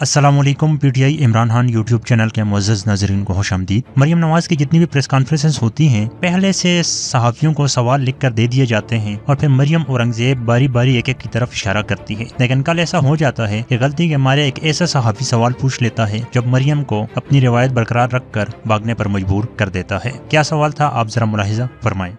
अस्सलामुअलैकुम। PTI Imran Khan YouTube channel के मुअज़्ज़ज़ नाज़रीन को खुशामदीद। मरियम नवाज़ की जितनी भी प्रेस कॉन्फ्रेंसेस होती हैं, पहले से सहाफ़ियों को सवाल लिख कर दे दिए जाते हैं और फिर मरियम औरंगज़ेब बारी बारी एक एक की तरफ इशारा करती है। लेकिन कल ऐसा हो जाता है कि गलती के मारे एक ऐसा सहाफ़ी सवाल पूछ लेता है जब मरियम को अपनी रिवायत बरकरार रख कर भागने पर मजबूर कर देता है। क्या सवाल था, आप जरा मुलाहिज़ा फरमाएं।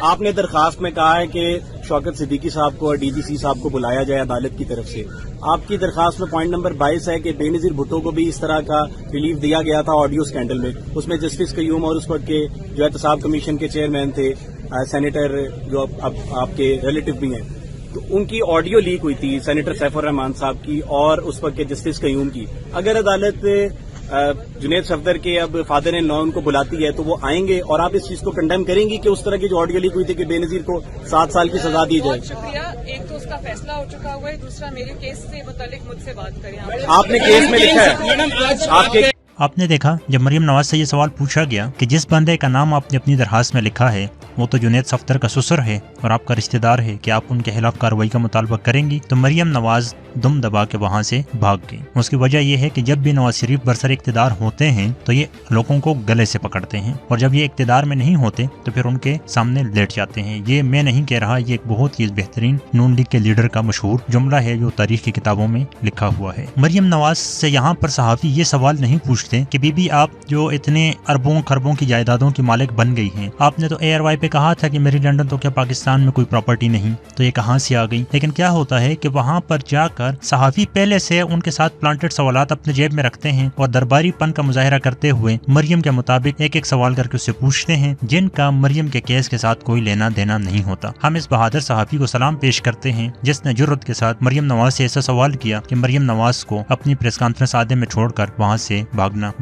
आपने दरखास्त में कहा है कि शौकत सिद्दीकी साहब को और डीजीसी साहब को बुलाया जाए अदालत की तरफ से। आपकी दरखास्त में पॉइंट नंबर 22 है कि बेनज़ीर भुट्टो को भी इस तरह का रिलीफ दिया गया था ऑडियो स्कैंडल में। उसमें जस्टिस कयूम और उस वक्त के जो एहतसाब कमीशन के चेयरमैन थे, सेनेटर जो अब आपके रिलेटिव भी हैं, तो उनकी ऑडियो लीक हुई थी सेनेटर सैफुर रहमान साहब की और उस वक्त के जस्टिस कयूम की। अगर अदालत जुनैद सफदर के अब फादर इन लॉ उनको बुलाती है तो वो आएंगे और आप इस चीज को कंडेम करेंगी कि उस तरह की जो ऑडियो लीक हुई थी कि बेनजीर को 7 साल की सजा दी जाए। शुक्रिया। एक तो उसका फैसला हो चुका हुआ है, दूसरा मेरे केस से मुतालिक मुझसे बात करें। आपने केस में लिखा है आपके आपने देखा जब मरियम नवाज से ये सवाल पूछा गया कि जिस बंदे का नाम आपने अपनी दरखास्त में लिखा है वो तो जुनैद सफदर का ससुर है और आपका रिश्तेदार है, कि आप उनके खिलाफ कार्रवाई का मुतालबा करेंगी, तो मरियम नवाज दुम दबा के वहाँ से भाग गई। उसकी वजह यह है कि जब भी नवाज शरीफ बरसर इक़्तिदार होते हैं तो ये लोगों को गले से पकड़ते हैं और जब ये इक़्तिदार में नहीं होते तो फिर उनके सामने लेट जाते हैं। ये मैं नहीं कह रहा, ये एक बहुत ही बेहतरीन नून लीग के लीडर का मशहूर जुमला है जो तारीख की किताबों में लिखा हुआ है। मरियम नवाज से यहाँ पर सहाफ़ी ये सवाल नहीं पूछते कि बीबी आप जो इतने अरबों खरबों की जायदादों की मालिक बन गई हैं, आपने तो ARY पे कहा था कि मेरी लंदन तो क्या पाकिस्तान में कोई प्रॉपर्टी नहीं, तो ये कहाँ से आ गई। लेकिन क्या होता है कि वहाँ पर जाकर सहाफ़ी पहले से उनके साथ प्लांटेड सवालात अपने जेब में रखते हैं और दरबारी पन का मुजाहिरा करते हुए मरियम के मुताबिक एक एक सवाल करके उससे पूछते हैं जिनका मरियम के केस के साथ कोई लेना देना नहीं होता। हम इस बहादुर सहाफ़ी को सलाम पेश करते हैं जिसने जुर्रत के साथ मरियम नवाज से ऐसा सवाल किया कि मरियम नवाज को अपनी प्रेस कॉन्फ्रेंस आधे में छोड़कर वहाँ से भागना